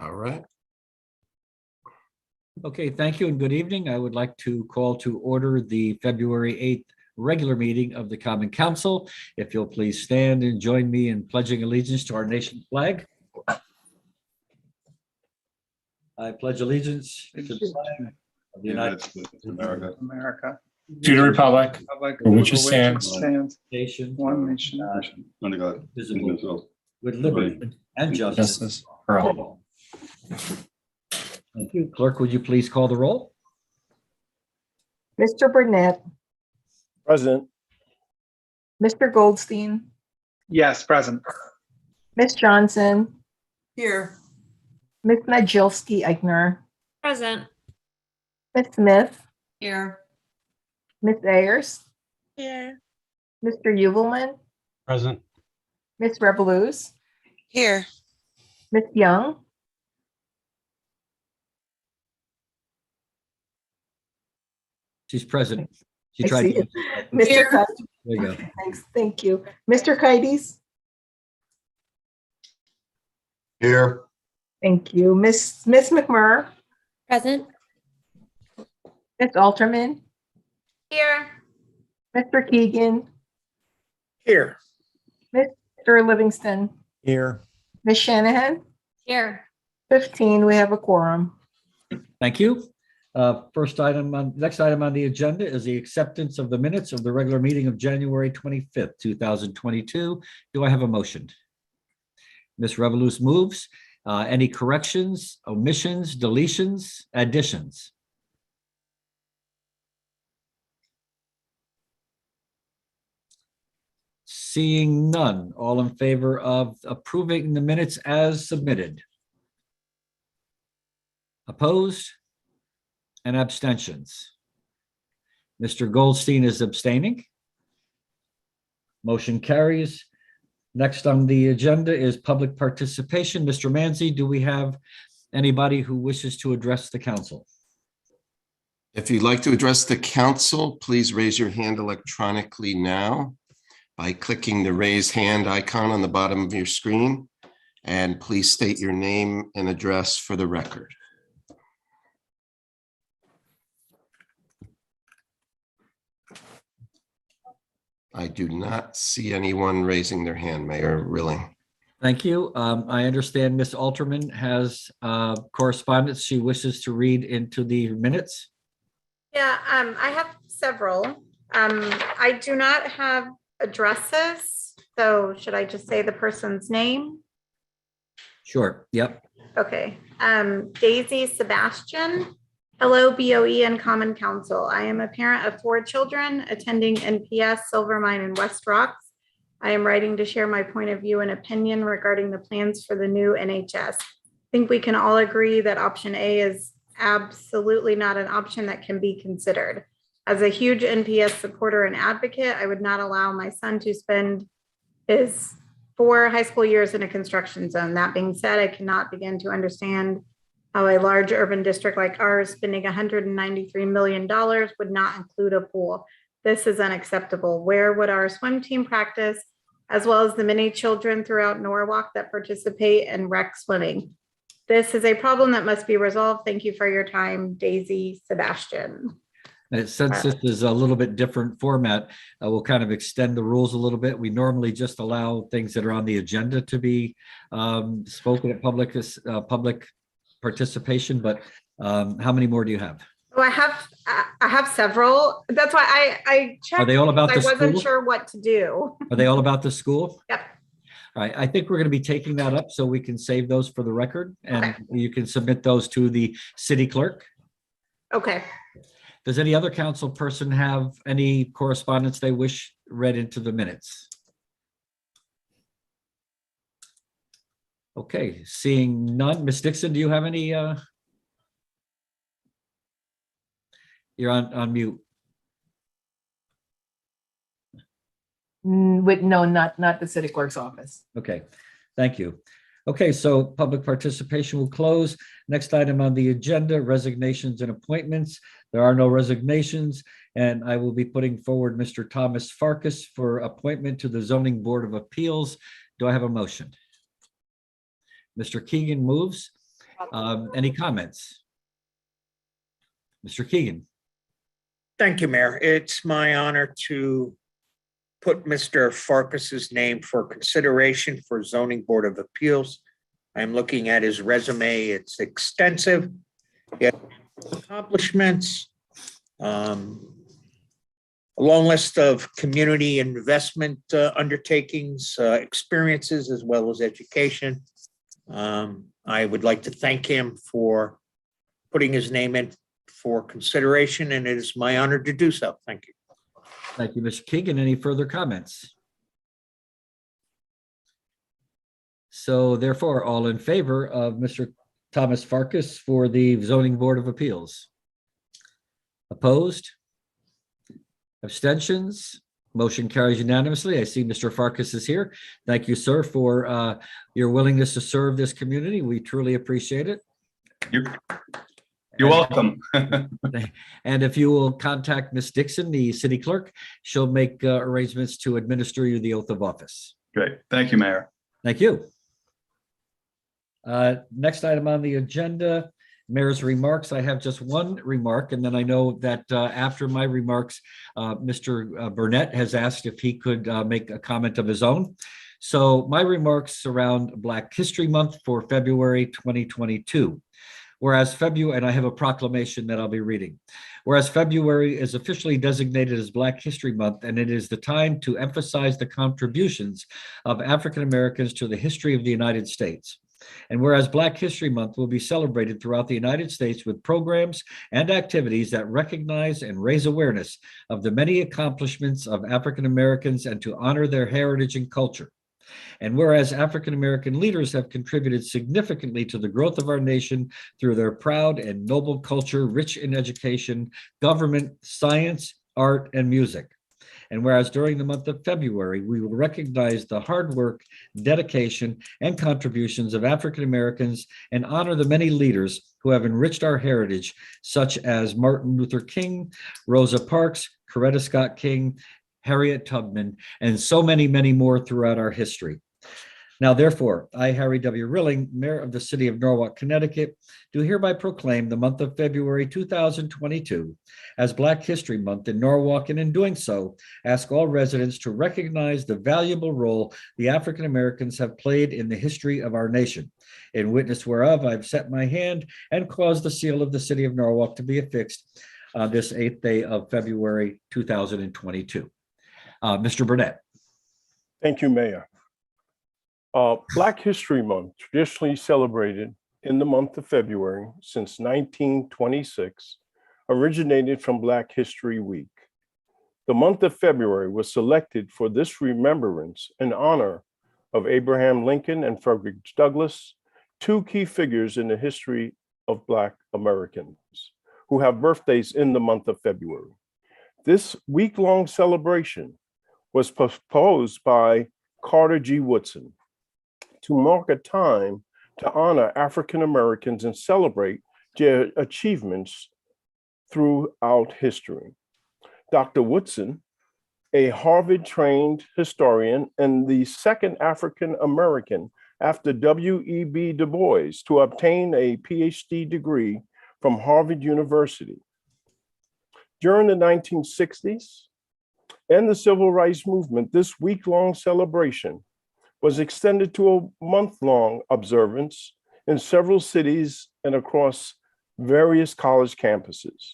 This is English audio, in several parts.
All right. Okay, thank you and good evening. I would like to call to order the February 8th regular meeting of the Common Council. If you'll please stand and join me in pledging allegiance to our nation's flag. I pledge allegiance to the flag of the United States of America, To the republic for which it stands, Nation, one nation, under God, visible, indivisible, with liberty and justice justice for all. Thank you. Clerk, would you please call the roll? Mr. Burnett, Present. Mr. Goldstein, yes, present. Ms. Johnson, Here. Ms. Najilski-Eichner, Present. Ms. Smith, Here. Ms. Ayers, Here. Mr. Uvelman, Present. Ms. Revelous, Here. Ms. Young, She's present. She I tried. see to- it. Mr. Here. Kites, There you go. thanks, thank you. Mr. Kites, Here. thank you. Miss McMurr, Present. Ms. Alterman, Here. Mr. Keegan, Here. Mr. Livingston, Here. Ms. Shanahan, Here. 15, we have a quorum. Thank you. Next item on the agenda is the acceptance of the minutes of the regular meeting of January 25th, 2022. Do I have a motion? Ms. Revelous moves. Any corrections, omissions, deletions, additions? Seeing none, all in favor of approving the minutes as submitted? Opposed? And abstentions? Mr. Goldstein is abstaining. Motion carries. Next on the agenda is public participation. Mr. Manzi, do we have anybody who wishes to address the council? If you'd like to address the council, please raise your hand electronically now by clicking the raise hand icon on the bottom of your screen. And please state your name and address for the record. I do not see anyone raising their hand, Mayor Rilling. Thank you. I understand Ms. Alterman has correspondence she wishes to read into the minutes. Yeah, I have several. I do not have addresses, so should I just say the person's name? Sure. Yep. Okay. Daisy Sebastian. Hello, BOE and Common Council. I am a parent of 4 children attending NPS Silvermine in West Rocks. I am writing to share my point of view and opinion regarding the plans for the new NHS. I think we can all agree that option A is absolutely not an option that can be considered. As a huge NPS supporter and advocate, I would not allow my son to spend his 4 high school years in a construction zone. That being said, I cannot begin to understand how a large urban district like ours spending $193 million would not include a pool. This is unacceptable. Where would our swim team practice, as well as the many children throughout Norwalk that participate in rec swimming? This is a problem that must be resolved. Thank you for your time, Daisy Sebastian. And since this is a little bit different format, we'll kind of extend the rules a little bit. We normally just allow things that are on the agenda to be spoken at public participation, but how many more do you have? Oh, I have several. That's why I checked. Are they all about the I wasn't school? sure what to do. Are they all about the school? Yep. All right, I think we're going to be taking that up so we can save those for the record and Okay. you can submit those to the city clerk. Okay. Does any other council person have any correspondence they wish read into the minutes? Okay, seeing none. Ms. Dixon, do you have any? You're on mute. No, not the city clerk's office. Okay, thank you. Okay, so public participation will close. Next item on the agenda, resignations and appointments. There are no resignations, and I will be putting forward Mr. Thomas Farkas for appointment to the Zoning Board of Appeals. Do I have a motion? Mr. Keegan moves. Any comments? Mr. Keegan? Thank you, Mayor. It's my honor to put Mr. Farkas's name for consideration for Zoning Board of Appeals. I'm looking at his resume. It's extensive. He has accomplishments, a long list of community investment undertakings, experiences, as well as education. I would like to thank him for putting his name in for consideration, and it is my honor to do so. Thank you. Thank you, Mr. Keegan. Any further comments? So therefore, all in favor of Mr. Thomas Farkas for the Zoning Board of Appeals? Opposed? Abstentions? Motion carries unanimously. I see Mr. Farkas is here. Thank you, sir, for your willingness to serve this community. We truly appreciate it. You're welcome. And if you will contact Ms. Dixon, the city clerk, she'll make arrangements to administer you the oath of office. Great. Thank you, Mayor. Thank you. Next item on the agenda, Mayor's remarks. I have just one remark, and then I know that after my remarks, Mr. Burnett has asked if he could make a comment of his own. So my remarks surround Black History Month for February 2022. Whereas February, and I have a proclamation that I'll be reading. Whereas February is officially designated as Black History Month, and it is the time to emphasize the contributions of African Americans to the history of the United States. And whereas Black History Month will be celebrated throughout the United States with programs and activities that recognize and raise awareness of the many accomplishments of African Americans and to honor their heritage and culture. And whereas African American leaders have contributed significantly to the growth of our nation through their proud and noble culture, rich in education, government, science, art, and music. And whereas during the month of February, we will recognize the hard work, dedication, and contributions of African Americans and honor the many leaders who have enriched our heritage, such as Martin Luther King, Rosa Parks, Coretta Scott King, Harriet Tubman, and so many, many more throughout our history. Now, therefore, I, Harry W. Rilling, Mayor of the City of Norwalk, Connecticut, do hereby proclaim the month of February 2022 as Black History Month in Norwalk, and in doing so, ask all residents to recognize the valuable role the African Americans have played in the history of our nation. In witness whereof, I've set my hand and caused the seal of the City of Norwalk to be affixed on this 8th day of February 2022. Mr. Burnett. Thank you, Mayor. Black History Month, traditionally celebrated in the month of February since 1926, originated from Black History Week. The month of February was selected for this remembrance in honor of Abraham Lincoln and Frederick Douglass, two key figures in the history of Black Americans who have birthdays in the month of February. This week-long celebration was proposed by Carter G. Woodson to mark a time to honor African Americans and celebrate their achievements throughout history. Dr. Woodson, a Harvard-trained historian and the second African American after W.E.B. Du Bois to obtain a PhD degree from Harvard University. During the 1960s, and the Civil Rights Movement, this week-long celebration was extended to a month-long observance in several cities and across various college campuses.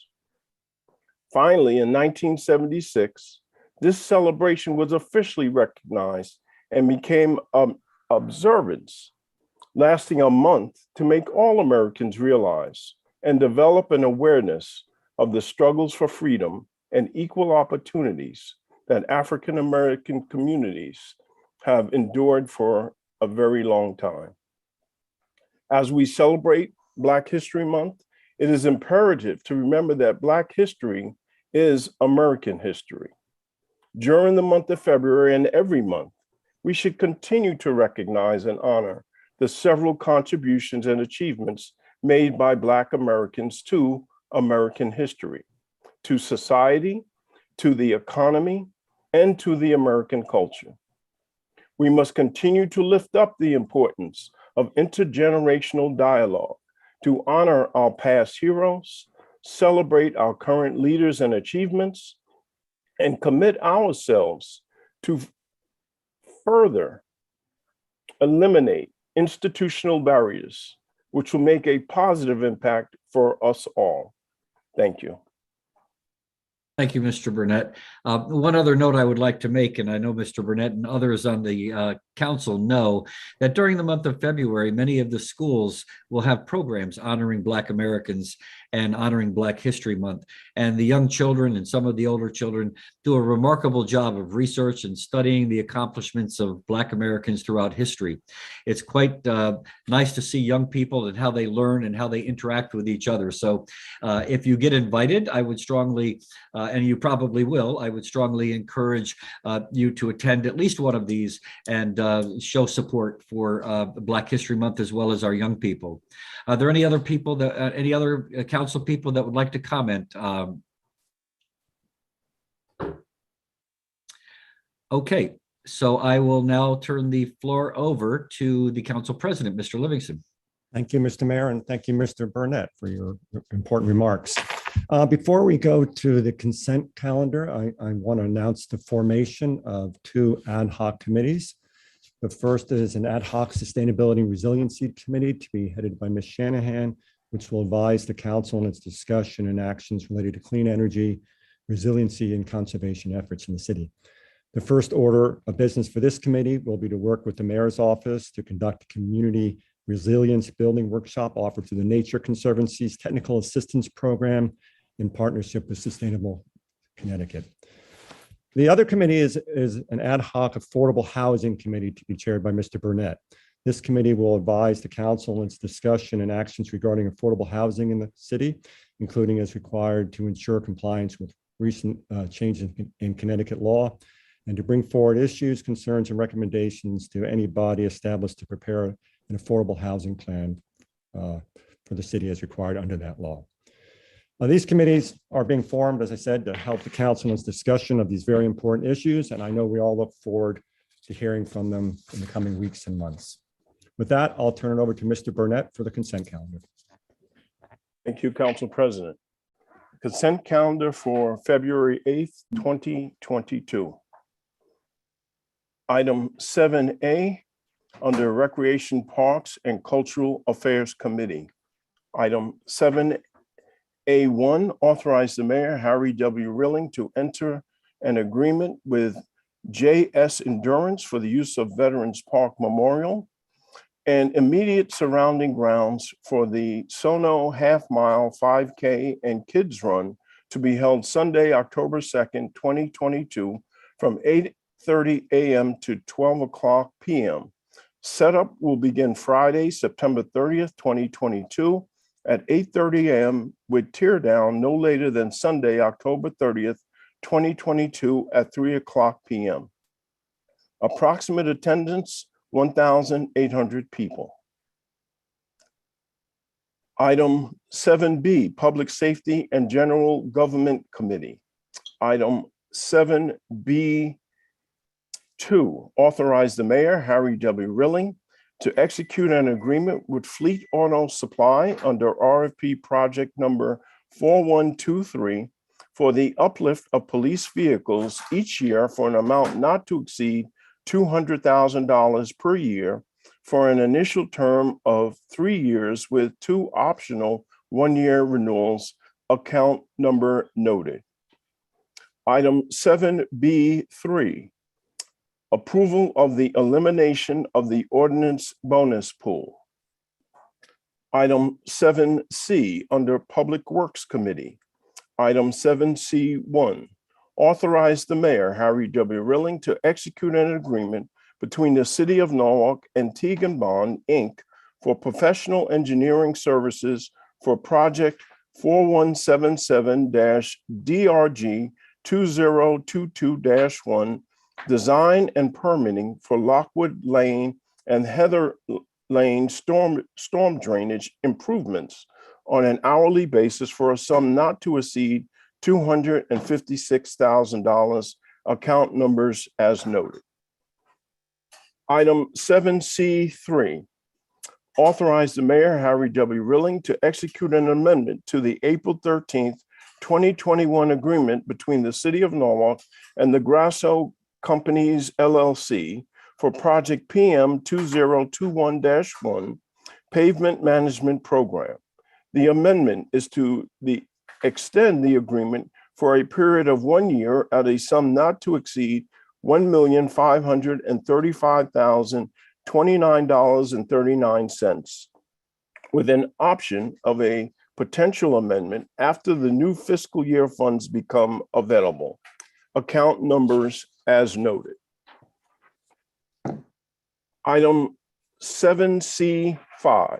Finally, in 1976, this celebration was officially recognized and became an observance lasting a month to make all Americans realize and develop an awareness of the struggles for freedom and equal opportunities that African American communities have endured for a very long time. As we celebrate Black History Month, it is imperative to remember that Black history is American history. During the month of February and every month, we should continue to recognize and honor the several contributions and achievements made by Black Americans to American history, to society, to the economy, and to the American culture. We must continue to lift up the importance of intergenerational dialogue to honor our past heroes, celebrate our current leaders and achievements, and commit ourselves to further eliminate institutional barriers, which will make a positive impact for us all. Thank you. Thank you, Mr. Burnett. One other note I would like to make, and I know Mr. Burnett and others on the council know that during the month of February, many of the schools will have programs honoring Black Americans and honoring Black History Month. And the young children and some of the older children do a remarkable job of research and studying the accomplishments of Black Americans throughout history. It's quite nice to see young people and how they learn and how they interact with each other. So if you get invited, I would strongly, and you probably will, I would strongly encourage you to attend at least one of these and show support for Black History Month as well as our young people. Are there any other people that, any other council people that would like to comment? Okay, so I will now turn the floor over to the council president, Mr. Livingston. Thank you, Mr. Mayor, and thank you, Mr. Burnett, for your important remarks. Before we go to the consent calendar, I want to announce the formation of two ad hoc committees. The first is an ad hoc sustainability and resiliency committee to be headed by Ms. Shanahan, which will advise the council on its discussion and actions related to clean energy, resiliency, and conservation efforts in the city. The first order of business for this committee will be to work with the mayor's office to conduct a community resilience building workshop offered through the Nature Conservancy's Technical Assistance Program in partnership with Sustainable Connecticut. The other committee is an ad hoc affordable housing committee to be chaired by Mr. Burnett. This committee will advise the council on its discussion and actions regarding affordable housing in the city, including as required to ensure compliance with recent changes in Connecticut law, and to bring forward issues, concerns, and recommendations to any body established to prepare an affordable housing plan for the city as required under that law. These committees are being formed, as I said, to help the council in its discussion of these very important issues, and I know we all look forward to hearing from them in the coming weeks and months. With that, I'll turn it over to Mr. Burnett for the consent calendar. Thank you, Council President. Consent calendar for February 8th, 2022. Item 7A under Recreation, Parks, and Cultural Affairs Committee. Item 7A1, authorize the mayor, Harry W. Rilling, to enter an agreement with JS Endurance for the use of Veterans Park Memorial and immediate surrounding grounds for the Sono half-mile 5K and Kids Run to be held Sunday, October 2nd, 2022 from 8:30 a.m. to 12 o'clock p.m. Setup will begin Friday, September 30th, 2022 at 8:30 a.m. with tear down no later than Sunday, October 30th, 2022 at 3 o'clock p.m. Approximate attendance, 1,800 people. Item 7B, Public Safety and General Government Committee. Item 7B2, authorize the mayor, Harry W. Rilling, to execute an agreement with Fleet Auto Supply under RFP project number 4123 for the uplift of police vehicles each year for an amount not to exceed $200,000 per year for an initial term of 3 years with 2 optional 1-year renewals, account number noted. Item 7B3, approval of the elimination of the ordinance bonus pool. Item 7C under Public Works Committee. Item 7C1, authorize the mayor, Harry W. Rilling, to execute an agreement between the City of Norwalk and Teagan Bond, Inc. for professional engineering services for project 4177-DRG 2022-1, design and permitting for Lockwood Lane and Heather Lane storm drainage improvements on an hourly basis for a sum not to exceed $256,000, account numbers as noted. Item 7C3, authorize the mayor, Harry W. Rilling, to execute an amendment to the April 13th, 2021 agreement between the city of Norwalk and the Grasso Companies LLC for project PM 2021-1 pavement management program. The amendment is to extend the agreement for a period of 1 year at a sum not to exceed $1,535,029.39, with an option of a potential amendment after the new fiscal year funds become available. Account numbers as noted. Item 7C5,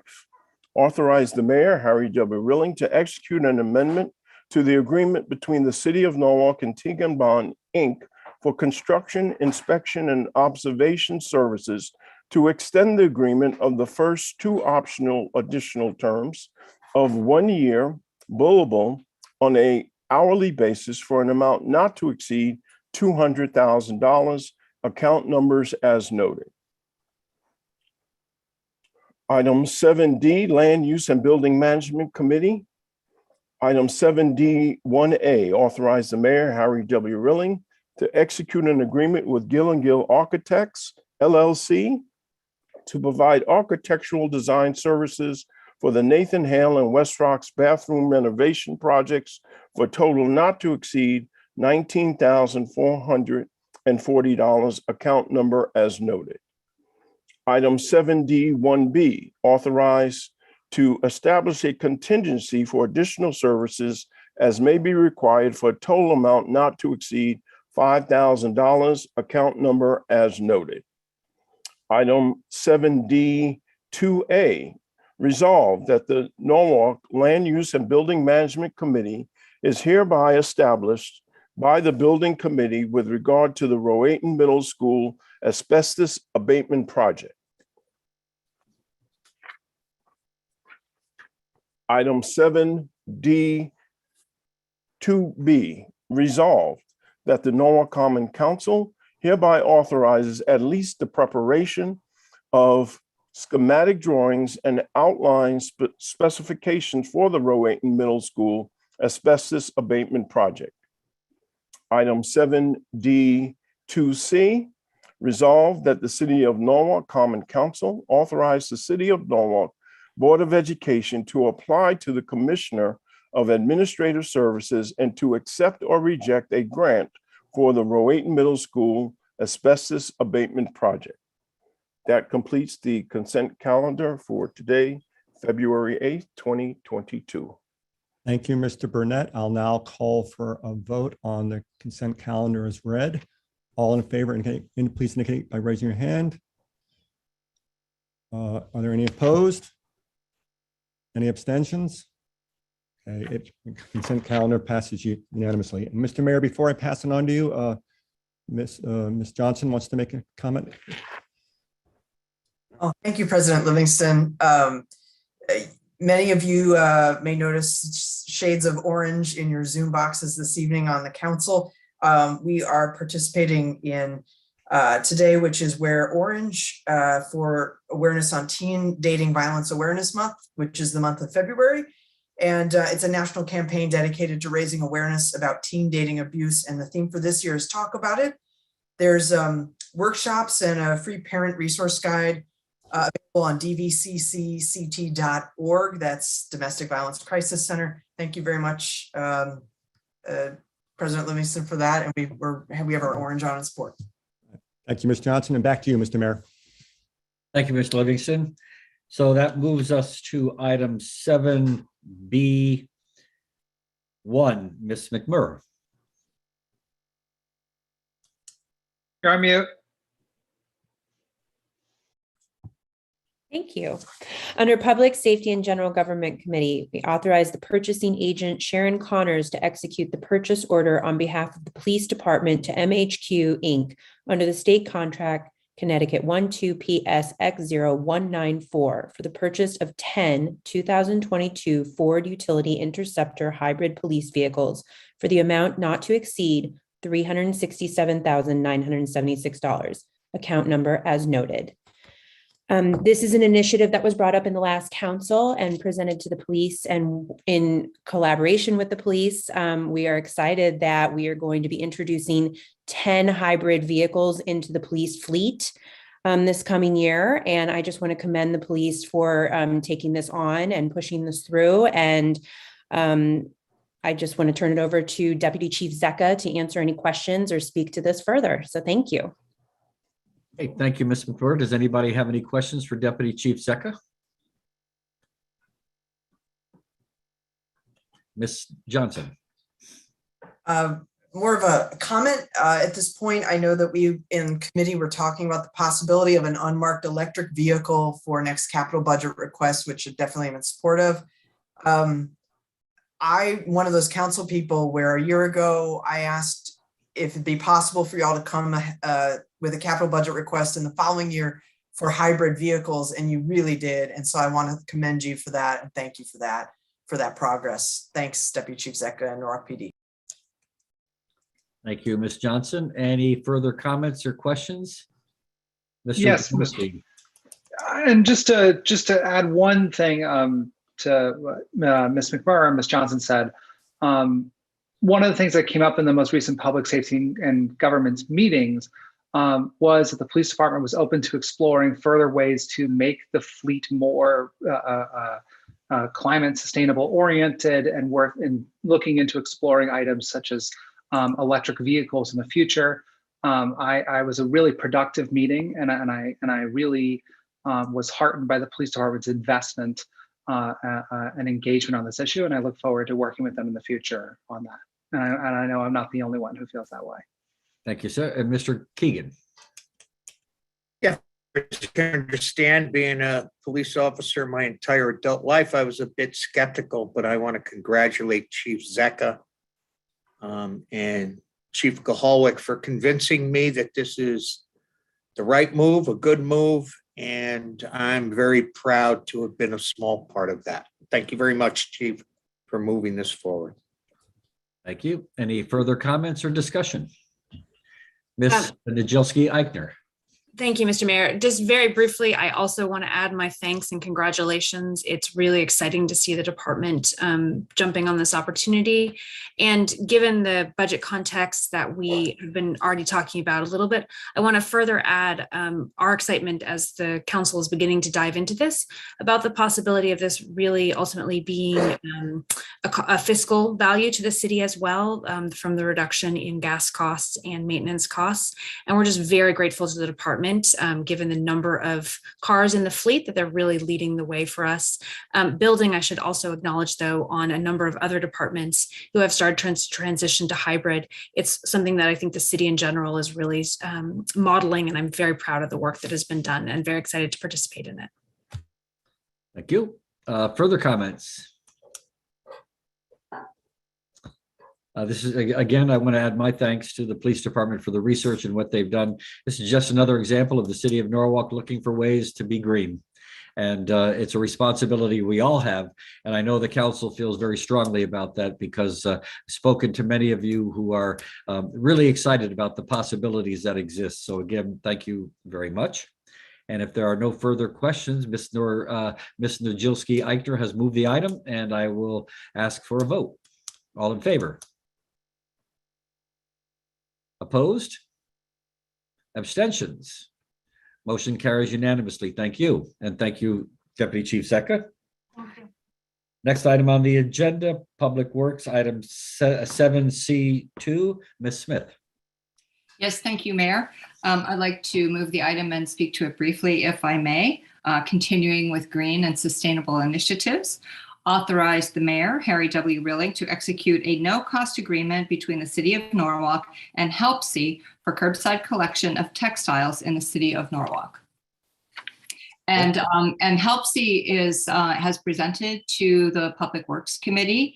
authorize the mayor, Harry W. Rilling, to execute an amendment to the agreement between the city of Norwalk and Teagan Bond, Inc. for construction, inspection, and observation services to extend the agreement of the first two optional additional terms of 1 year billable on a hourly basis for an amount not to exceed $200,000, account numbers as noted. Item 7D, Land Use and Building Management Committee. Item 7D1A, authorize the mayor, Harry W. Rilling, to execute an agreement with Gill & Gill Architects, LLC, to provide architectural design services for the Nathan Hale and West Rocks bathroom renovation projects for a total not to exceed $19,440, account number as noted. Item 7D1B, authorize to establish a contingency for additional services as may be required for a total amount not to exceed $5,000, account number as noted. Item 7D2A, resolved that the Norwalk Land Use and Building Management Committee is hereby established by the Building Committee with regard to the Rowayton Middle School asbestos abatement project. Item 7D2B, resolved that the Norwalk Common Council hereby authorizes at least the preparation of schematic drawings and outline specifications for the Rowayton Middle School asbestos abatement project. Item 7D2C, resolved that the City of Norwalk Common Council authorize the City of Norwalk Board of Education to apply to the Commissioner of Administrative Services and to accept or reject a grant for the Rowayton Middle School asbestos abatement project. That completes the consent calendar for today, February 8th, 2022. Thank you, Mr. Burnett. I'll now call for a vote on the consent calendar as read. All in favor, please indicate by raising your hand. Are there any opposed? Any abstentions? Okay, consent calendar passes unanimously. And Mr. Mayor, before I pass it on to you, Ms. Johnson wants to make a comment. Oh, thank you, President Livingston. Many of you may notice shades of orange in your Zoom boxes this evening on the council. We are participating in today, which is Wear Orange for Awareness on Teen Dating Violence Awareness Month, which is the month of February. And it's a national campaign dedicated to raising awareness about teen dating abuse. And the theme for this year is Talk About It. There's workshops and a free parent resource guide available on dvccct.org. That's Domestic Violence Crisis Center. Thank you very much, President Livingston, for that. And we have our orange on in support. Thank you, Ms. Johnson, and back to you, Mr. Mayor. Thank you, Mr. Livingston. So that moves us to item 7B1, Ms. McMurray. You're on mute. Thank you. Under Public Safety and General Government Committee, we authorize the purchasing agent Sharon Connors to execute the purchase order on behalf of the Police Department to MHQ Inc. under the state contract Connecticut 12PSX0194 for the purchase of 10 2022 Ford Utility Interceptor hybrid police vehicles for the amount not to exceed $367,976, account number as noted. This is an initiative that was brought up in the last council and presented to the police, and in collaboration with the police, we are excited that we are going to be introducing 10 hybrid vehicles into the police fleet this coming year. And I just want to commend the police for taking this on and pushing this through. And I just want to turn it over to Deputy Chief Zecca to answer any questions or speak to this further. So thank you. Hey, thank you, Ms. McClure. Does anybody have any questions for Deputy Chief Zecca? Ms. Johnson. More of a comment at this point. I know that we in committee were talking about the possibility of an unmarked electric vehicle for next capital budget request, which I definitely am in support of. One of those council people where a year ago I asked if it'd be possible for y'all to come with a capital budget request in the following year for hybrid vehicles, and you really did. And so I want to commend you for that and thank you for that progress. Thanks, Deputy Chief Zecca and Norwalk PD. Thank you, Ms. Johnson. Any further comments or questions? Mr. Yes, Canopy. And just to add one thing to what Ms. McMurray and Ms. Johnson said, one of the things that came up in the most recent public safety and government meetings was that the police department was open to exploring further ways to make the fleet more climate sustainable oriented, and worth in looking into exploring items such as electric vehicles in the future. I was a really productive meeting, and I really was heartened by the police department's investment and engagement on this issue, and I look forward to working with them in the future on that. And I know I'm not the only one who feels that way. Thank you, sir. And Mr. Keegan. Yeah, I can understand, being a police officer my entire adult life, I was a bit skeptical, but I want to congratulate Chief Zecca and Chief Gahalwick for convincing me that this is the right move, a good move, and I'm very proud to have been a small part of that. Thank you very much, Chief, for moving this forward. Thank you. Any further comments or discussion? Ms. Najilski-Eichner. Thank you, Mr. Mayor. Just very briefly, I also want to add my thanks and congratulations. It's really exciting to see the department jumping on this opportunity. And given the budget context that we have been already talking about a little bit, I want to further add our excitement as the council is beginning to dive into this, about the possibility of this really ultimately being a fiscal value to the city as well, from the reduction in gas costs and maintenance costs. And we're just very grateful to the department, given the number of cars in the fleet, that they're really leading the way for us. Building, I should also acknowledge, though, on a number of other departments who have started transition to hybrid. It's something that I think the city in general is really modeling, and I'm very proud of the work that has been done and very excited to participate in it. Thank you. Further comments? This is, again, I want to add my thanks to the police department for the research and what they've done. This is just another example of the city of Norwalk looking for ways to be green. And it's a responsibility we all have. And I know the council feels very strongly about that, because I've spoken to many of you who are really excited about the possibilities that exist. So again, thank you very much. And if there are no further questions, Ms. Najilski-Eichner has moved the item, and I will ask for a vote. All in favor? Opposed? Abstentions? Motion carries unanimously. Thank you. And thank you, Deputy Chief Zecca. Next item on the agenda, Public Works, item 7C2, Ms. Smith. Yes, thank you, Mayor. I'd like to move the item and speak to it briefly, if I may. Continuing with green and sustainable initiatives. Authorize the mayor, Harry W. Rilling, to execute a no-cost agreement between the city of Norwalk and HelpSee for curbside collection of textiles in the city of Norwalk. And HelpSee has presented to the Public Works Committee.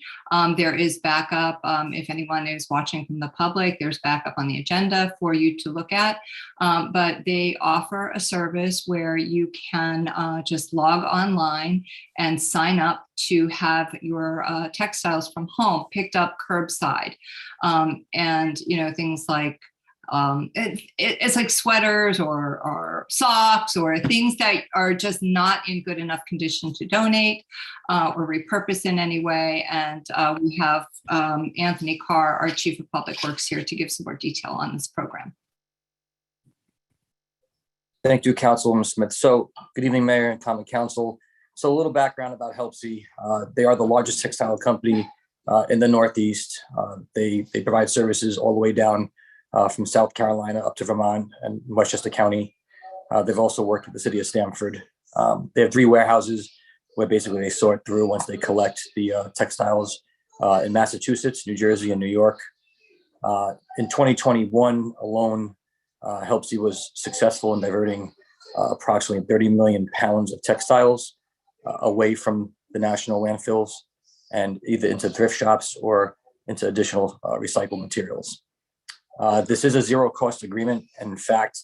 There is backup, if anyone is watching from the public, there's backup on the agenda for you to look at. But they offer a service where you can just log online and sign up to have your textiles from home picked up curbside. And, you know, things like It's like sweaters or socks or things that are just not in good enough condition to donate or repurpose in any way. And we have Anthony Carr, our Chief of Public Works, here to give some more detail on this program. Thank you, Councilwoman Smith. So good evening, Mayor and Common Council. So a little background about HelpSee. They are the largest textile company in the Northeast. They provide services all the way down from South Carolina up to Vermont and Westchester County. They've also worked with the city of Stamford. They have 3 warehouses where basically they sort through once they collect the textiles in Massachusetts, New Jersey, and New York. In 2021 alone, HelpSee was successful in diverting approximately 30 million pounds of textiles away from the national landfills and either into thrift shops or into additional recycled materials. This is a zero cost agreement. And in fact,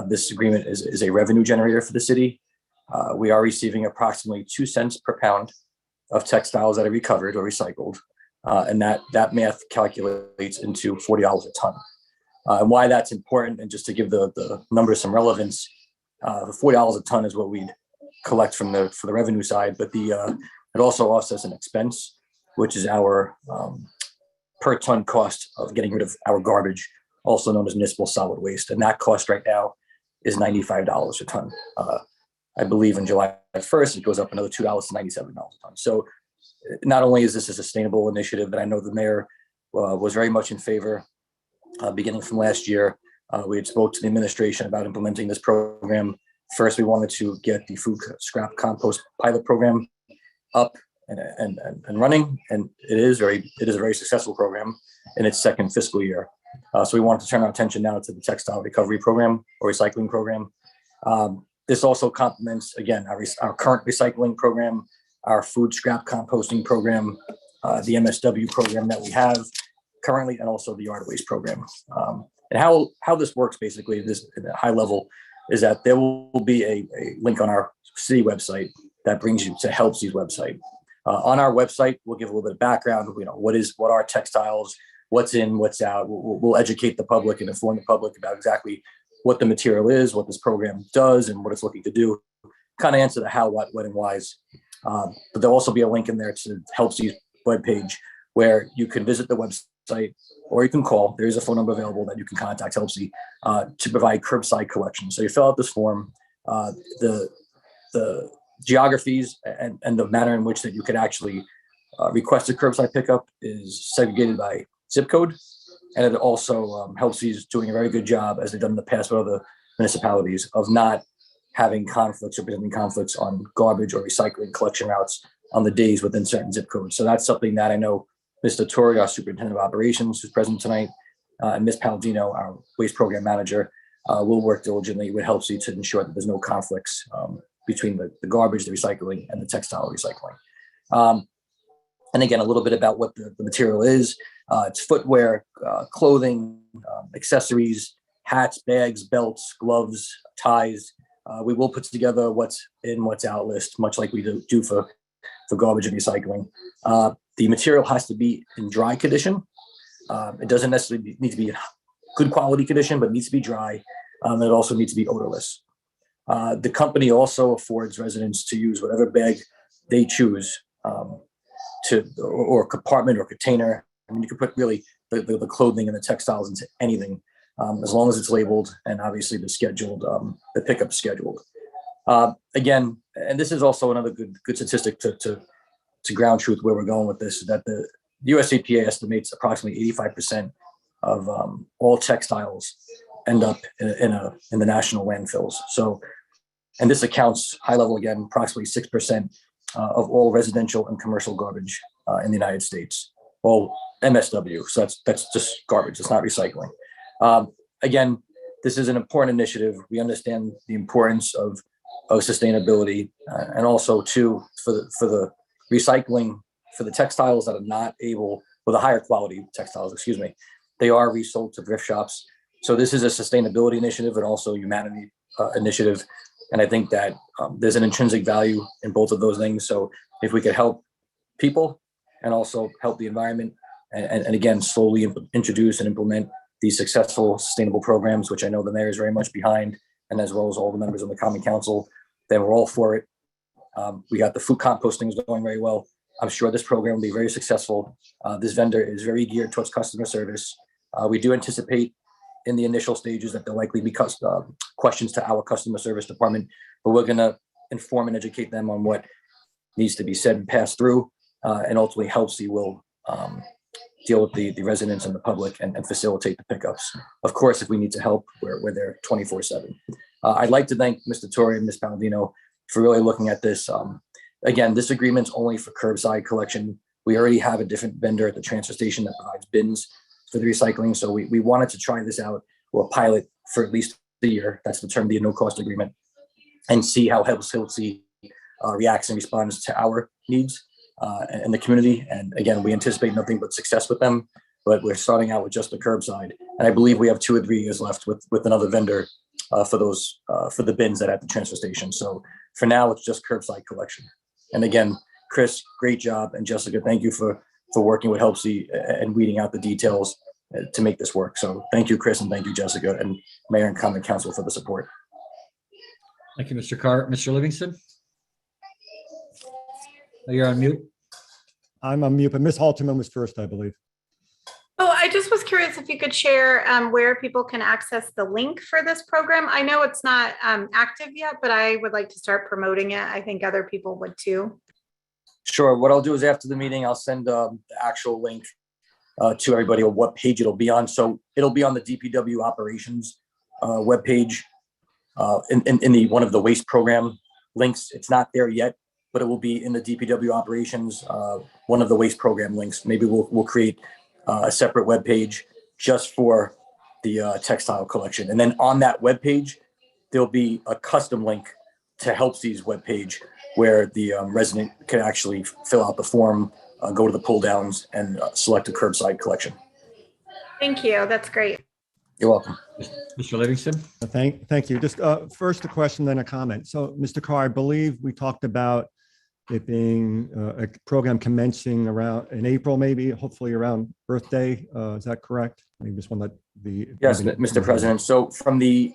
this agreement is a revenue generator for the city. We are receiving approximately 2 cents per pound of textiles that are recovered or recycled. And that math calculates into $40 a ton. And why that's important, and just to give the numbers some relevance, the $40 a ton is what we'd collect for the revenue side, but it also offsets an expense, which is our per ton cost of getting rid of our garbage, also known as municipal solid waste. And that cost right now is $95 a ton. I believe in July 1st, it goes up another $2 to $97 a ton. So not only is this a sustainable initiative that I know the mayor was very much in favor beginning from last year, we had spoke to the administration about implementing this program. First, we wanted to get the food scrap compost pilot program up and running, and it is a very successful program in its 2nd fiscal year. So we wanted to turn our attention now to the textile recovery program or recycling program. This also complements, again, our current recycling program, our food scrap composting program, the MSW program that we have currently, and also the yard waste program. And how this works basically, this at a high level, is that there will be a link on our city website that brings you to HelpSee's website. On our website, we'll give a little bit of background, what are textiles, what's in, what's out. We'll educate the public and inform the public about exactly what the material is, what this program does, and what it's looking to do. Kind of answer the how, what, when, and whys. But there'll also be a link in there to HelpSee's webpage where you can visit the website or you can call. There is a phone number available that you can contact HelpSee to provide curbside collection. So you fill out this form, the geographies and the manner in which that you could actually request a curbside pickup is segregated by zip code. And it also HelpSee is doing a very good job, as they've done in the past with other municipalities, of not having conflicts or presenting conflicts on garbage or recycling collection routes on the days within certain zip codes. So that's something that I know Mr. Torrey, our superintendent of operations, who's present tonight, and Ms. Palladino, our waste program manager, will work diligently with HelpSee to ensure that there's no conflicts between the garbage, the recycling, and the textile recycling. And again, a little bit about what the material is. It's footwear, clothing, accessories, hats, bags, belts, gloves, ties. We will put together what's in, what's out list, much like we do for garbage and recycling. The material has to be in dry condition. It doesn't necessarily need to be in good quality condition, but it needs to be dry. And it also needs to be odorless. The company also affords residents to use whatever bag they choose or compartment or container. I mean, you can put really the clothing and the textiles into anything, as long as it's labeled and obviously the pickup scheduled. Again, and this is also another good statistic to ground truth where we're going with this, that the US EPA estimates approximately 85% of all textiles end up in the national landfills. So, and this accounts, high level again, approximately 6% of all residential and commercial garbage in the United States. Well, MSW, so that's just garbage, it's not recycling. Again, this is an important initiative. We understand the importance of sustainability, and also too for the recycling, for the textiles that are not able, with a higher quality textiles, they are resold to thrift shops. So this is a sustainability initiative and also humanity initiative. And I think that there's an intrinsic value in both of those things. So if we could help people and also help the environment, and again, slowly introduce and implement these successful sustainable programs, which I know the mayor is very much behind, and as well as all the members of the Common Council. They were all for it. We got the food composting is going very well. I'm sure this program will be very successful. This vendor is very geared towards customer service. We do anticipate in the initial stages that there likely be questions to our customer service department, but we're going to inform and educate them on what needs to be said and passed through, and ultimately HELPC will deal with the residents and the public and facilitate the pickups. Of course, if we need to help, we're there 24/7. I'd like to thank Mr. Torrey and Ms. Palladino for really looking at this. Again, this agreement's only for curbside collection. We already have a different vendor at the transfer station that provides bins for the recycling. So we wanted to try this out or pilot for at least a year. That's the term, the no-cost agreement, and see how HELPC reacts and responds to our needs and the community. And again, we anticipate nothing but success with them, but we're starting out with just the curbside. And I believe we have 2 or 3 years left with another vendor for the bins that are at the transfer station. So for now, it's just curbside collection. And again, Chris, great job. And Jessica, thank you for working with HELPC and weeding out the details to make this work. So thank you, Chris, and thank you, Jessica, and Mayor and Common Council for the support. Thank you, Mr. Carr. Mr. Livingston? You're on mute. I'm on mute, but Ms. Halterman was first, I believe. Oh, I just was curious if you could share where people can access the link for this program. I know it's not active yet, but I would like to start promoting it. I think other people would too. Sure. What I'll do is after the meeting, I'll send the actual link to everybody on what page it'll be on. So it'll be on the DPW operations webpage in the one of the waste program links. It's not there yet, but it will be in the DPW operations, one of the waste program links. Maybe we'll create a separate web page just for the textile collection. And then on that web page, there'll be a custom link to HELPC's web page where the resident can actually fill out the form, go to the pull downs and select a curbside collection. Thank you. That's great. You're welcome. Mr. Livingston? Thank you. Just first a question, then a comment. So, Mr. Carr, I believe we talked about it being a program commencing around in April, maybe, hopefully around Earth Day. Is that correct? Maybe just want the. Yes, Mr. President. So from the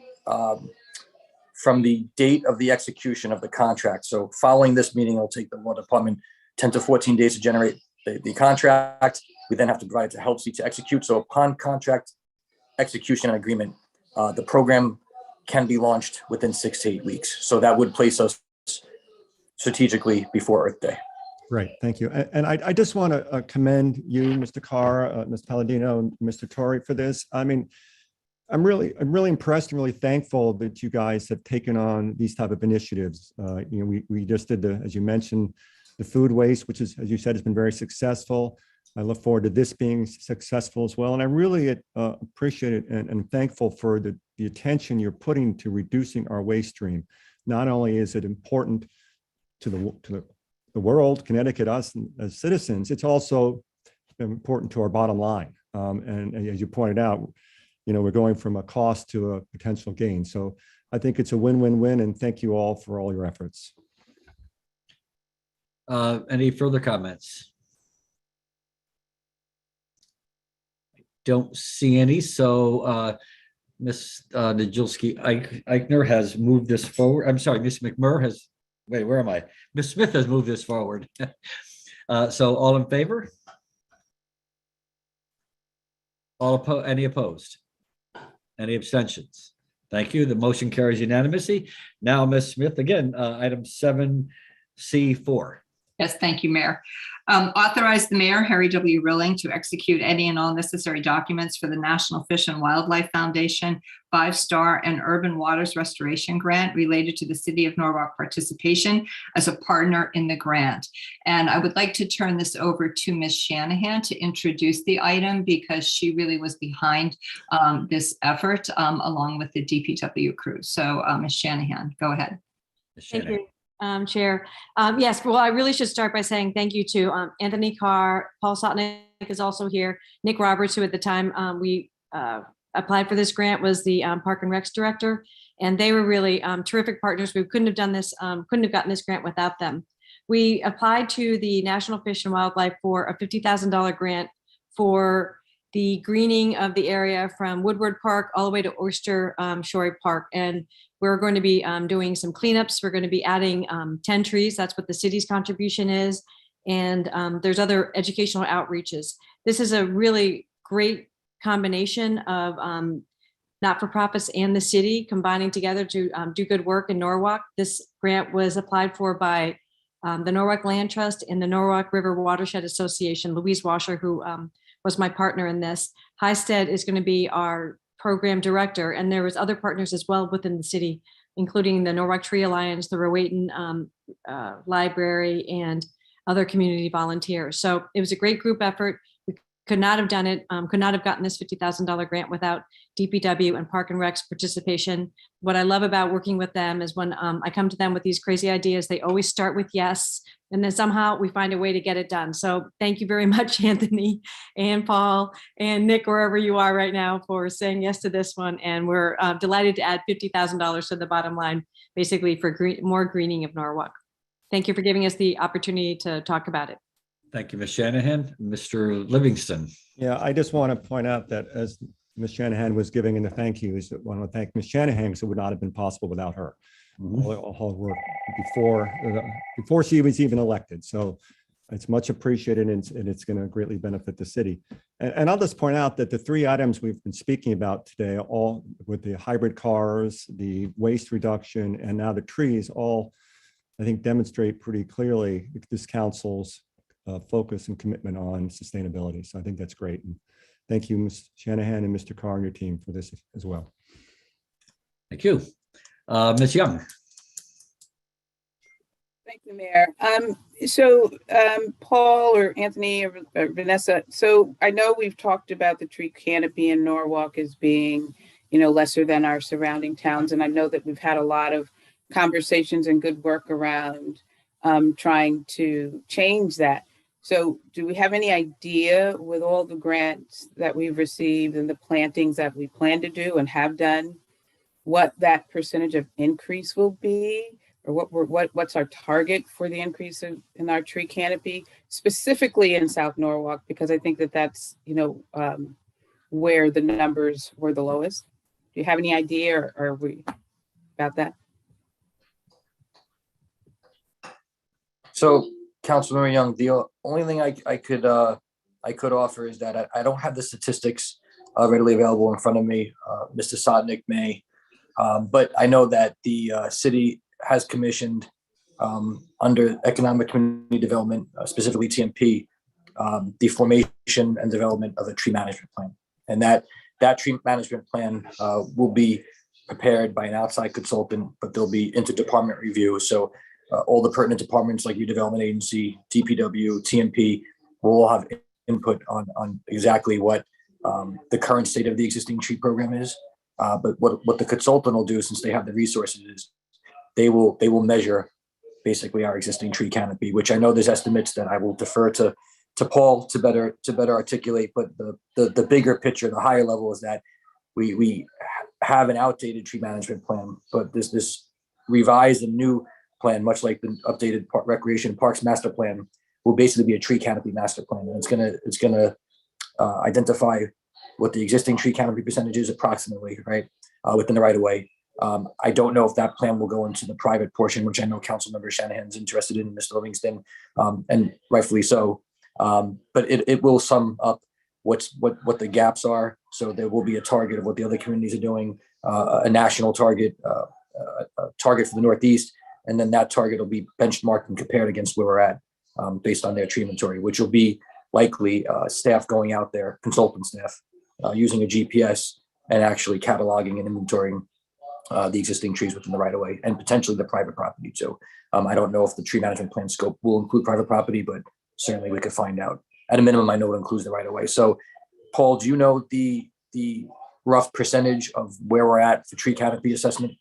date of the execution of the contract, so following this meeting, it'll take the law department 10 to 14 days to generate the contract. We then have to provide it to HELPC to execute. So upon contract execution and agreement, the program can be launched within 6 to 8 weeks. So that would place us strategically before Earth Day. Great, thank you. And I just want to commend you, Mr. Carr, Ms. Palladino, and Mr. Torrey for this. I mean, I'm really impressed and really thankful that you guys have taken on these type of initiatives. We just did as you mentioned, the food waste, which is, as you said, has been very successful. I look forward to this being successful as well. And I really appreciate it and thankful for the attention you're putting to reducing our waste stream. Not only is it important to the world, Connecticut, us as citizens, it's also important to our bottom line. And as you pointed out, we're going from a cost to a potential gain. So I think it's a win-win-win, and thank you all for all your efforts. Any further comments? Don't see any. So Ms. Najilski-Eichner has moved this forward. I'm sorry, Ms. McMurr has, wait, where am I? Ms. Smith has moved this forward. So all in favor? Any opposed? Any abstentions? Thank you. The motion carries unanimously. Now, Ms. Smith, again, item 7C4. Yes, thank you, Mayor. Authorize the mayor, Harry W. Rilling, to execute any and all necessary documents for the National Fish and Wildlife Foundation 5-Star and Urban Waters Restoration Grant related to the City of Norwalk participation as a partner in the grant. And I would like to turn this over to Ms. Shanahan to introduce the item because she really was behind this effort along with the DPW crew. So Ms. Shanahan, go ahead. Thank you. Chair. Yes, well, I really should start by saying thank you to Anthony Carr, Paul Sotnick is also here, Nick Roberts, who at the time we applied for this grant was the Park and Recs director, and they were really terrific partners. We couldn't have done this, couldn't have gotten this grant without them. We applied to the National Fish and Wildlife for a $50,000 grant for the greening of the area from Woodward Park all the way to Oyster Shore Park. And we're going to be doing some cleanups. We're going to be adding 10 trees. That's what the city's contribution is. And there's other educational outreaches. This is a really great combination of not-for-profits and the city combining together to do good work in Norwalk. This grant was applied for by the Norwalk Land Trust and the Norwalk River Watershed Association. Louise Washer, who was my partner in this. Highstead is going to be our program director, and there was other partners as well within the city, including the Norwalk Tree Alliance, the Rowayton Library, and other community volunteers. So it was a great group effort. We could not have done it, could not have gotten this $50,000 grant without DPW and Park and Rec's participation. What I love about working with them is when I come to them with these crazy ideas, they always start with yes, and then somehow we find a way to get it done. So thank you very much, Anthony and Paul and Nick, wherever you are right now, for saying yes to this one. And we're delighted to add $50,000 to the bottom line, basically for more greening of Norwalk. Thank you for giving us the opportunity to talk about it. Thank you, Ms. Shanahan. Mr. Livingston. Yeah, I just want to point out that as Ms. Shanahan was giving in the thank yous, I want to thank Ms. Shanahan because it would not have been possible without her. All her work before she was even elected. So it's much appreciated, and it's going to greatly benefit the city. And I'll just point out that the three items we've been speaking about today, all with the hybrid cars, the waste reduction, and now the trees, all I think demonstrate pretty clearly this council's focus and commitment on sustainability. So I think that's great. And thank you, Ms. Shanahan and Mr. Carr and your team for this as well. Thank you. Ms. Young. Thank you, Mayor. Paul or Anthony or Vanessa, so I know we've talked about the tree canopy in Norwalk as being, lesser than our surrounding towns. And I know that we've had a lot of conversations and good work around trying to change that. So do we have any idea, with all the grants that we've received and the plantings that we plan to do and have done, what that percentage of increase will be, or what's our target for the increase in our tree canopy, specifically in South Norwalk, because I think that's where the numbers were the lowest. Do you have any idea, or are we about that? So, Councilmember Young, the only thing I could offer is that I don't have the statistics readily available in front of me. Mr. Sodnick may, but I know that the city has commissioned under Economic Community Development, specifically TMP, the formation and development of a tree management plan, and that tree management plan will be prepared by an outside consultant, but there'll be interdepartment review. So all the pertinent departments like your development agency, DPW, TMP will all have input on exactly what the current state of the existing tree program is. But what the consultant will do, since they have the resources, is they will measure basically our existing tree canopy, which I know there's estimates that I will defer to Paul to better articulate. But the bigger picture, the higher level, is that we have an outdated tree management plan, but this revised and new plan, much like the updated Recreation and Parks Master Plan, will basically be a tree canopy master plan. And it's gonna identify what the existing tree canopy percentage is approximately, right, within the right of way. I don't know if that plan will go into the private portion, which I know Councilmember Shanahan's interested in, Mr. Livingston, and rightfully so. But it will sum up what the gaps are. So there will be a target of what the other communities are doing, a national target, a target for the Northeast, and then that target will be benchmarked and compared against where we're at based on their tree inventory, which will be likely staff going out there, consultant staff, using a GPS and actually cataloging and inventorying the existing trees within the right of way and potentially the private property. So I don't know if the tree management plan scope will include private property, but certainly we could find out. At a minimum, I know it includes the right of way. So Paul, do you know the rough percentage of where we're at for tree canopy assessment?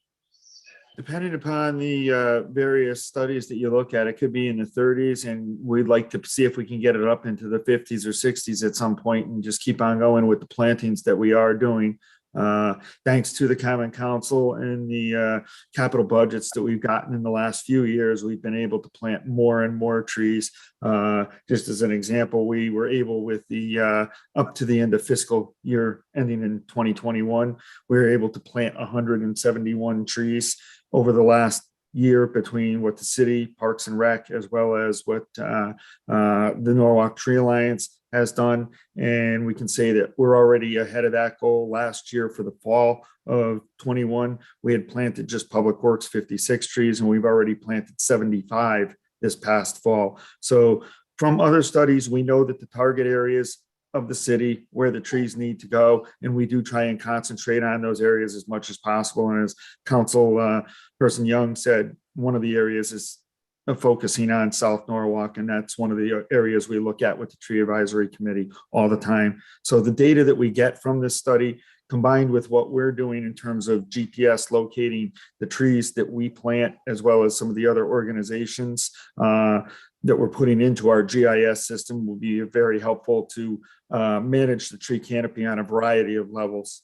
Depending upon the various studies that you look at, it could be in the 30s, and we'd like to see if we can get it up into the 50s or 60s at some point and just keep on going with the plantings that we are doing. Thanks to the Common Council and the capital budgets that we've gotten in the last few years, we've been able to plant more and more trees. Just as an example, we were able with the up to the end of fiscal year ending in 2021, we were able to plant 171 trees over the last year between what the city, Parks and Rec, as well as what the Norwalk Tree Alliance has done. And we can say that we're already ahead of that goal. Last year for the fall of 21, we had planted just Public Works 56 trees, and we've already planted 75 this past fall. So from other studies, we know that the target areas of the city where the trees need to go, and we do try and concentrate on those areas as much as possible. And as Council Person Young said, one of the areas is focusing on South Norwalk, and that's one of the areas we look at with the Tree Advisory Committee all the time. So the data that we get from this study, combined with what we're doing in terms of GPS locating the trees that we plant, as well as some of the other organizations that we're putting into our GIS system, will be very helpful to manage the tree canopy on a variety of levels.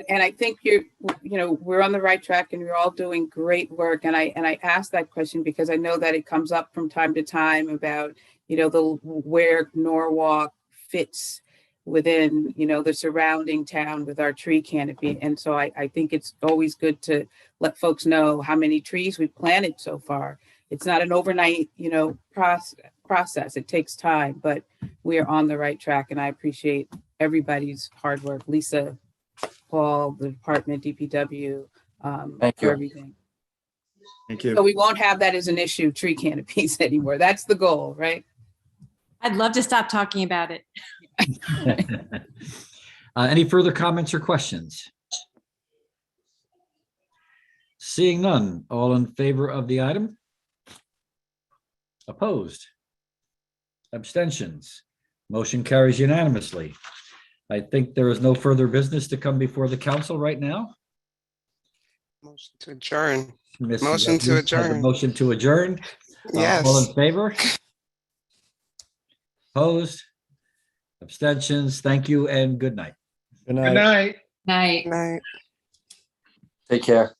And I think we're on the right track, and you're all doing great work. And I asked that question because I know that it comes up from time to time about, where Norwalk fits within, the surrounding town with our tree canopy. And so I think it's always good to let folks know how many trees we've planted so far. It's not an overnight, process. It takes time, but we are on the right track. And I appreciate everybody's hard work. Lisa, Paul, the department, DPW, Thank for you. everything. Thank you. So we won't have that as an issue, tree canopies anymore. That's the goal, right? I'd love to stop talking about it. Any further comments or questions? Seeing none, all in favor of the item? Opposed? Abstentions? Motion carries unanimously. I think there is no further business to come before the council right now. Motion to adjourn. Ms. Motion to Rodriguez has a adjourn. motion to adjourn. Yes. All in favor? Opposed? Abstentions? Thank you and good night. Good Good night. night. Night. Night. Take care.